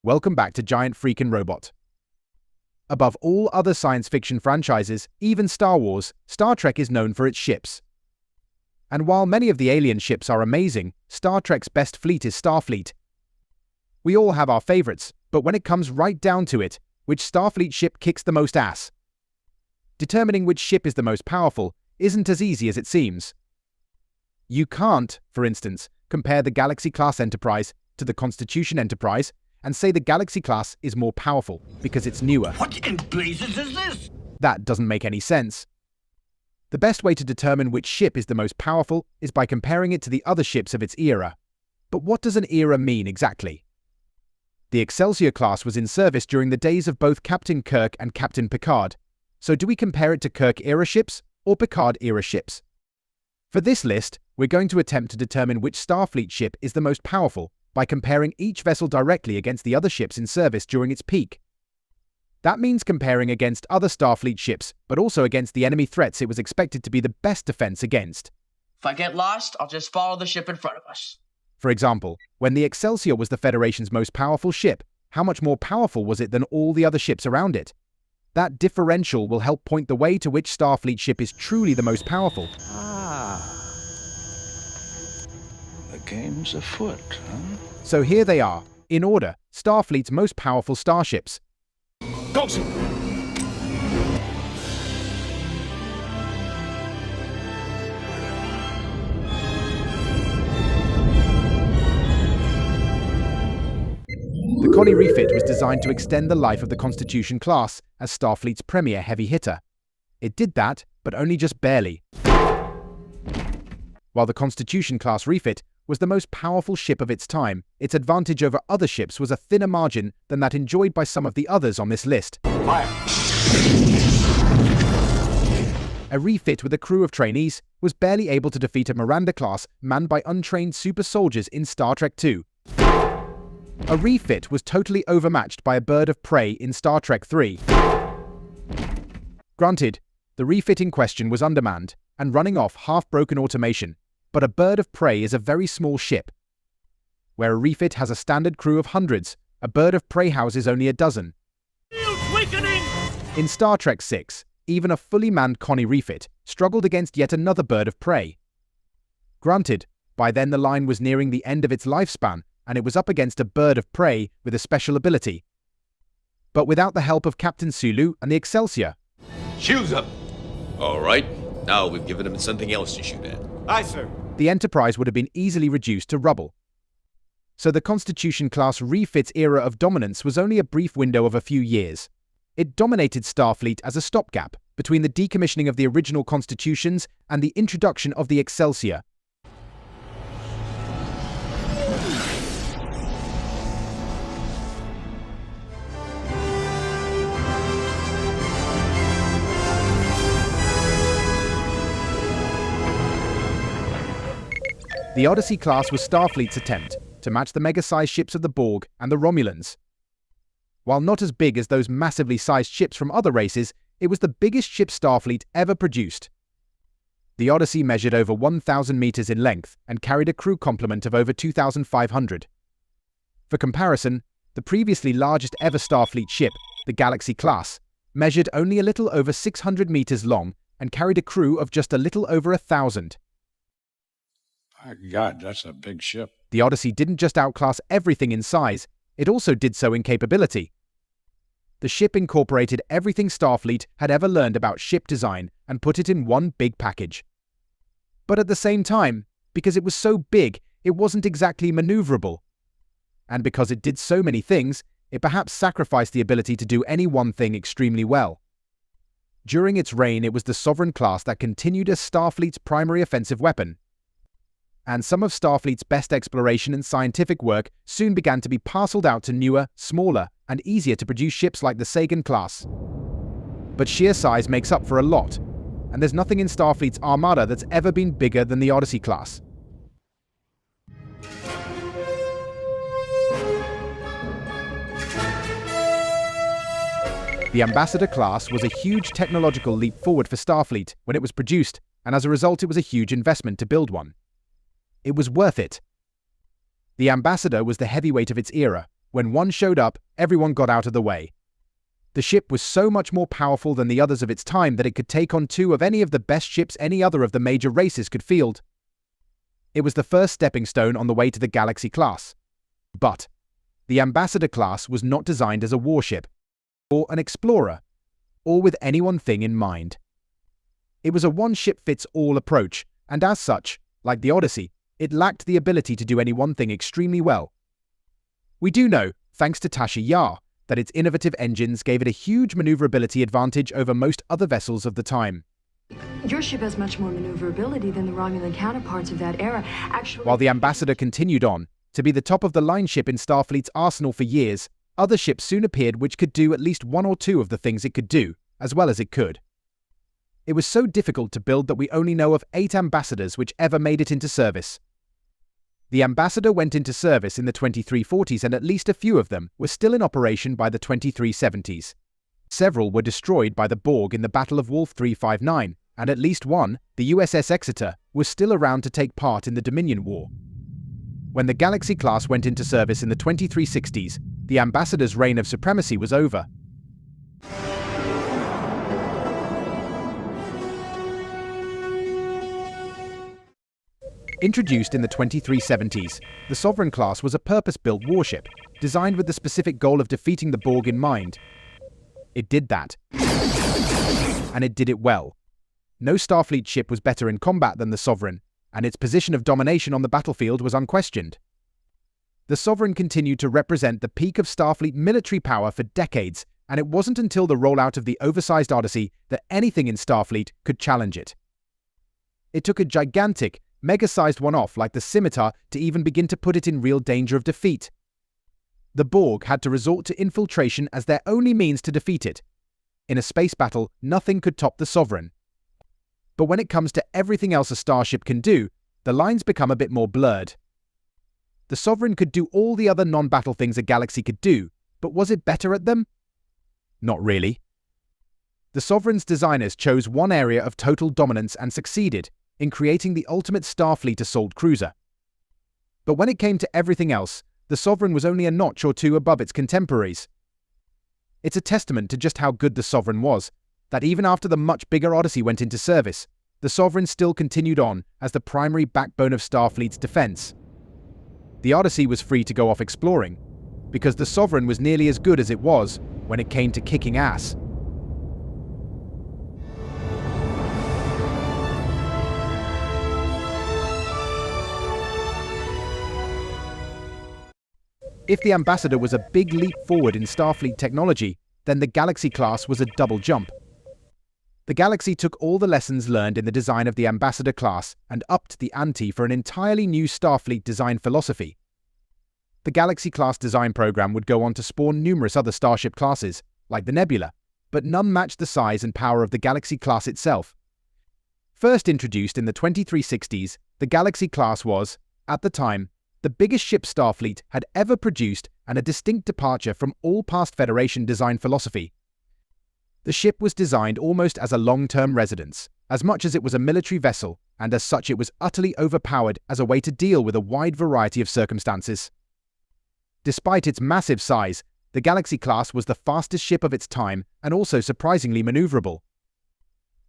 Welcome back to Giant Freakin Robot. Above all other science fiction franchises, even Star Wars, Star Trek is known for its ships. And while many of the alien ships are amazing, Star Trek's best fleet is Starfleet. We all have our favorites, but when it comes right down to it, which Starfleet ship kicks the most ass? Determining which ship is the most powerful isn't as easy as it seems. You can't, for instance, compare the Galaxy-class Enterprise to the Constitution Enterprise and say the Galaxy-class is more powerful because it's newer. What in blazes is this? That doesn't make any sense. The best way to determine which ship is the most powerful is by comparing it to the other ships of its era. But what does an era mean exactly? The Excelsior class was in service during the days of both Captain Kirk and Captain Picard. So do we compare it to Kirk-era ships or Picard-era ships? For this list, we're going to attempt to determine which Starfleet ship is the most powerful by comparing each vessel directly against the other ships in service during its peak. That means comparing against other Starfleet ships, but also against the enemy threats it was expected to be the best defense against. If I get lost, I'll just follow the ship in front of us. For example, when the Excelsior was the Federation's most powerful ship, how much more powerful was it than all the other ships around it? That differential will help point the way to which Starfleet ship is truly the most powerful. The game's afoot, huh? So here they are, in order, Starfleet's most powerful starships. Dawson! The Connie refit was designed to extend the life of the Constitution class as Starfleet's premier heavy hitter. It did that, but only just barely. While the Constitution class refit was the most powerful ship of its time, its advantage over other ships was a thinner margin than that enjoyed by some of the others on this list. Fire! A refit with a crew of trainees was barely able to defeat a Miranda class manned by untrained super soldiers in Star Trek II. A refit was totally overmatched by a bird of prey in Star Trek III. Granted, the refit in question was undermanned and running off half-broken automation, but a bird of prey is a very small ship. Where a refit has a standard crew of hundreds, a bird of prey houses only a dozen. In Star Trek VI, even a fully manned Connie refit struggled against yet another bird of prey. Granted, by then the line was nearing the end of its lifespan, and it was up against a bird of prey with a special ability. But without the help of Captain Sulu and the Excelsior. Shoes up! All right, now we've given him something else to shoot at. Aye, sir. The Enterprise would have been easily reduced to rubble. So the Constitution-class refit's era of dominance was only a brief window of a few years. It dominated Starfleet as a stopgap between the decommissioning of the original Constitutions and the introduction of the Excelsior. The Odyssey class was Starfleet's attempt to match the mega-sized ships of the Borg and the Romulans. While not as big as those massively sized ships from other races, it was the biggest ship Starfleet ever produced. The Odyssey measured over 1,000 meters in length and carried a crew complement of over 2,500. For comparison, the previously largest ever Starfleet ship, the Galaxy class, measured only a little over 600 meters long and carried a crew of just a little over 1,000. My God, that's a big ship. The Odyssey didn't just outclass everything in size, it also did so in capability. The ship incorporated everything Starfleet had ever learned about ship design and put it in one big package. But at the same time, because it was so big, it wasn't exactly maneuverable. And because it did so many things, it perhaps sacrificed the ability to do any one thing extremely well. During its reign, it was the Sovereign class that continued as Starfleet's primary offensive weapon. And some of Starfleet's best exploration and scientific work soon began to be parceled out to newer, smaller, and easier to produce ships like the Sagan class. But sheer size makes up for a lot, and there's nothing in Starfleet's armada that's ever been bigger than the Odyssey class. The Ambassador class was a huge technological leap forward for Starfleet when it was produced, and as a result it was a huge investment to build one. It was worth it. The Ambassador was the heavyweight of its era, When one showed up, everyone got out of the way. The ship was so much more powerful than the others of its time that it could take on two of any of the best ships any other of the major races could field. It was the first stepping stone on the way to the Galaxy class. But the Ambassador class was not designed as a warship, or an explorer, or with any one thing in mind. It was a one-ship-fits-all approach, and as such, like the Odyssey, it lacked the ability to do any one thing extremely well. We do know, thanks to Tasha Yar, that its innovative engines gave it a huge maneuverability advantage over most other vessels of the time. Your ship has much more maneuverability than the Romulan counterparts of that era. Actually, While the Ambassador continued on to be the top-of-the-line ship in Starfleet's arsenal for years, other ships soon appeared which could do at least one or two of the things it could do, as well as it could. It was so difficult to build that we only know of 8 Ambassadors which ever made it into service. The Ambassador went into service in the 2340s, and at least a few of them were still in operation by the 2370s. Several were destroyed by the Borg in the Battle of Wolf 359, and at least one, the USS Exeter, was still around to take part in the Dominion War. When the Galaxy class went into service in the 2360s, the Ambassador's reign of supremacy was over. Introduced in the 2370s, the Sovereign class was a purpose-built warship, designed with the specific goal of defeating the Borg in mind. It did that. And it did it well. No Starfleet ship was better in combat than the Sovereign, and its position of domination on the battlefield was unquestioned. The Sovereign continued to represent the peak of Starfleet military power for decades, and it wasn't until the rollout of the oversized Odyssey that anything in Starfleet could challenge it. It took a gigantic, mega-sized one-off like the Scimitar to even begin to put it in real danger of defeat. The Borg had to resort to infiltration as their only means to defeat it. In a space battle, nothing could top the Sovereign. But when it comes to everything else a starship can do, the lines become a bit more blurred. The Sovereign could do all the other non-battle things a Galaxy could do, but was it better at them? Not really. The Sovereign's designers chose one area of total dominance and succeeded in creating the ultimate Starfleet assault cruiser. But when it came to everything else, the Sovereign was only a notch or two above its contemporaries. It's a testament to just how good the Sovereign was, that even after the much bigger Odyssey went into service, the Sovereign still continued on as the primary backbone of Starfleet's defense. The Odyssey was free to go off exploring, because the Sovereign was nearly as good as it was when it came to kicking ass. If the Ambassador was a big leap forward in Starfleet technology, then the Galaxy class was a double jump. The Galaxy took all the lessons learned in the design of the Ambassador class and upped the ante for an entirely new Starfleet design philosophy. The Galaxy class design program would go on to spawn numerous other starship classes, like the Nebula, but none matched the size and power of the Galaxy class itself. First introduced in the 2360s, the Galaxy class was, at the time, the biggest ship Starfleet had ever produced and a distinct departure from all past Federation design philosophy. The ship was designed almost as a long-term residence, as much as it was a military vessel, and as such it was utterly overpowered as a way to deal with a wide variety of circumstances. Despite its massive size, the Galaxy class was the fastest ship of its time and also surprisingly maneuverable.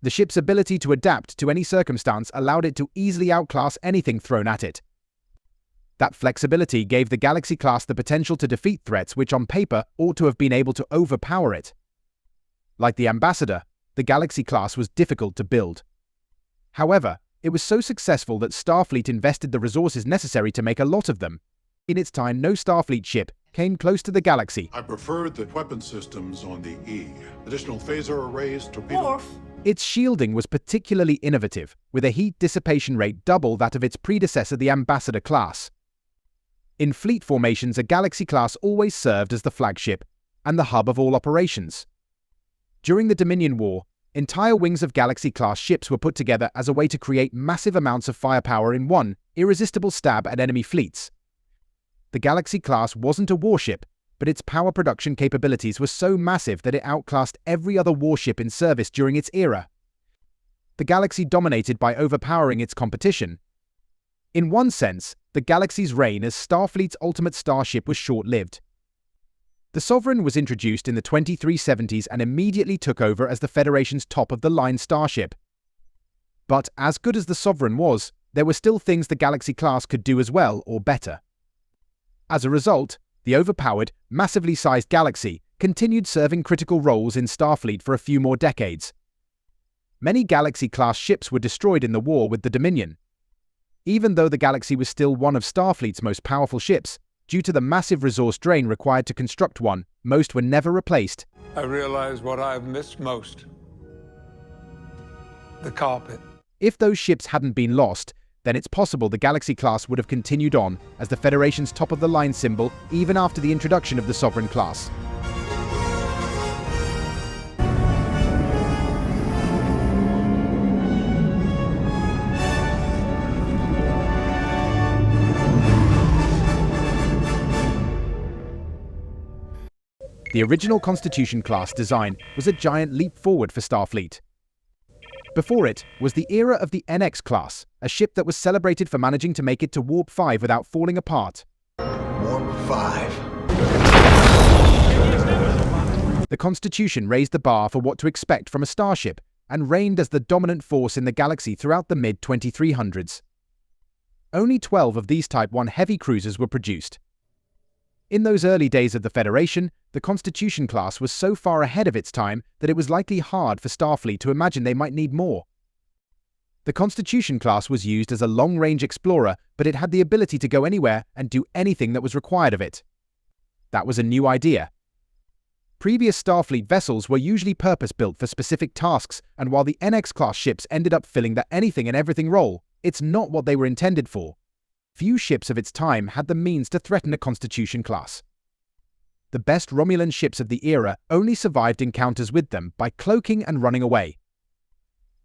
The ship's ability to adapt to any circumstance allowed it to easily outclass anything thrown at it. That flexibility gave the Galaxy class the potential to defeat threats which on paper ought to have been able to overpower it. Like the Ambassador, the Galaxy class was difficult to build. However, it was so successful that Starfleet invested the resources necessary to make a lot of them. In its time, no Starfleet ship came close to the Galaxy. I preferred the weapon systems on the E. Additional phaser arrays, torpedo... Its shielding was particularly innovative, with a heat dissipation rate double that of its predecessor, the Ambassador class. In fleet formations, a Galaxy class always served as the flagship and the hub of all operations. During the Dominion War, entire wings of Galaxy-class ships were put together as a way to create massive amounts of firepower in one irresistible stab at enemy fleets. The Galaxy-class wasn't a warship, but its power production capabilities were so massive that it outclassed every other warship in service during its era. The Galaxy dominated by overpowering its competition. In one sense, the Galaxy's reign as Starfleet's ultimate starship was short-lived. The Sovereign was introduced in the 2370s and immediately took over as the Federation's top-of-the-line starship. But as good as the Sovereign was, there were still things the Galaxy class could do as well or better. As a result, the overpowered, massively sized Galaxy continued serving critical roles in Starfleet for a few more decades. Many Galaxy-class ships were destroyed in the war with the Dominion. Even though the Galaxy was still one of Starfleet's most powerful ships, due to the massive resource drain required to construct one, most were never replaced. I realize what I've missed most. The carpet. If those ships hadn't been lost, then it's possible the Galaxy class would have continued on as the Federation's top-of-the-line symbol even after the introduction of the Sovereign class. The original Constitution class design was a giant leap forward for Starfleet. Before it was the era of the NX class, a ship that was celebrated for managing to make it to Warp 5 without falling apart. Warp 5. The Constitution raised the bar for what to expect from a starship and reigned as the dominant force in the galaxy throughout the mid-2300s. Only 12 of these Type 1 heavy cruisers were produced. In those early days of the Federation, the Constitution class was so far ahead of its time that it was likely hard for Starfleet to imagine they might need more. The Constitution class was used as a long-range explorer, but it had the ability to go anywhere and do anything that was required of it. That was a new idea. Previous Starfleet vessels were usually purpose-built for specific tasks, and while the NX-class ships ended up filling the anything and everything role, it's not what they were intended for. Few ships of its time had the means to threaten a Constitution class. The best Romulan ships of the era only survived encounters with them by cloaking and running away.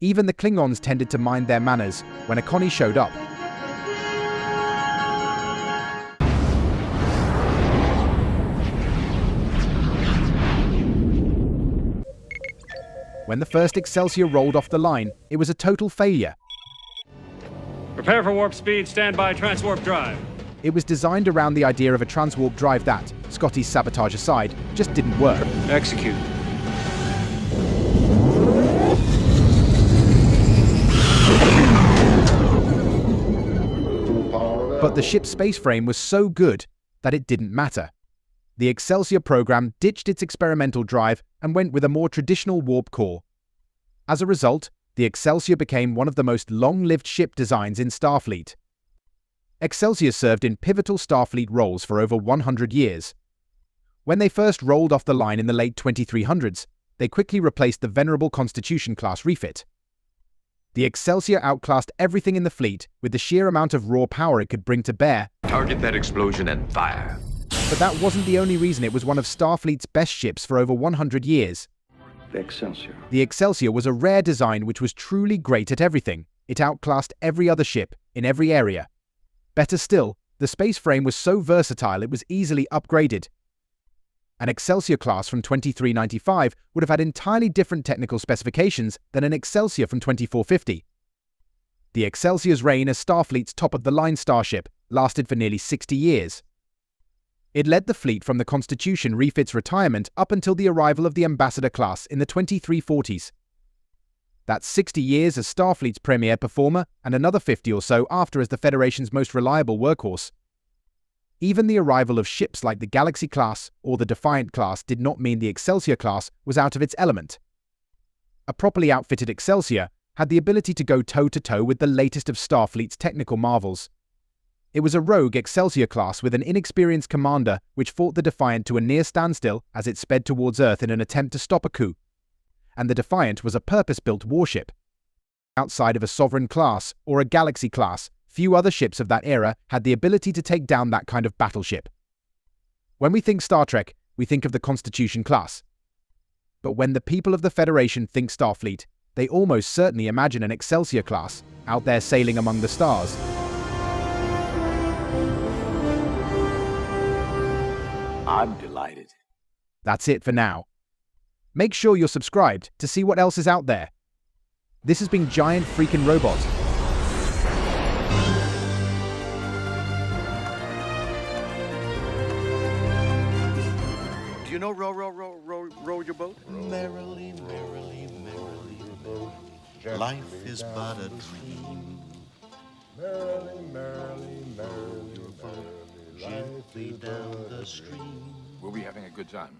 Even the Klingons tended to mind their manners when a Connie showed up. When the first Excelsior rolled off the line, it was a total failure. Prepare for warp speed, stand by transwarp drive. It was designed around the idea of a transwarp drive that, Scotty's sabotage aside, just didn't work. Execute. But the ship's space frame was so good that it didn't matter. The Excelsior program ditched its experimental drive and went with a more traditional warp core. As a result, the Excelsior became one of the most long-lived ship designs in Starfleet. Excelsior served in pivotal Starfleet roles for over 100 years. When they first rolled off the line in the late 2300s, they quickly replaced the venerable Constitution-class refit. The Excelsior outclassed everything in the fleet with the sheer amount of raw power it could bring to bear. Target that explosion and fire. But that wasn't the only reason it was one of Starfleet's best ships for over 100 years. The Excelsior. The Excelsior was a rare design which was truly great at everything. It outclassed every other ship, in every area. Better still, the space frame was so versatile it was easily upgraded. An Excelsior class from 2395 would have had entirely different technical specifications than an Excelsior from 2450. The Excelsior's reign as Starfleet's top-of-the-line starship lasted for nearly 60 years. It led the fleet from the Constitution refit's retirement up until the arrival of the Ambassador class in the 2340s. That's 60 years as Starfleet's premier performer and another 50 or so after as the Federation's most reliable workhorse. Even the arrival of ships like the Galaxy class or the Defiant class did not mean the Excelsior class was out of its element. A properly outfitted Excelsior had the ability to go toe-to-toe with the latest of Starfleet's technical marvels. It was a rogue Excelsior class with an inexperienced commander which fought the Defiant to a near standstill as it sped towards Earth in an attempt to stop a coup. And the Defiant was a purpose-built warship. Outside of a Sovereign class or a Galaxy class, few other ships of that era had the ability to take down that kind of battleship. When we think Star Trek, we think of the Constitution class. But when the people of the Federation think Starfleet, they almost certainly imagine an Excelsior class out there sailing among the stars. I'm delighted. That's it for now. Make sure you're subscribed to see what else is out there. This has been Giant Freakin Robot. know row, row, row, row, row your boat? Merrily, merrily, merrily, merrily, life is but a dream. Merrily, merrily, merrily, Your boat gently down the stream. We'll be having a good time.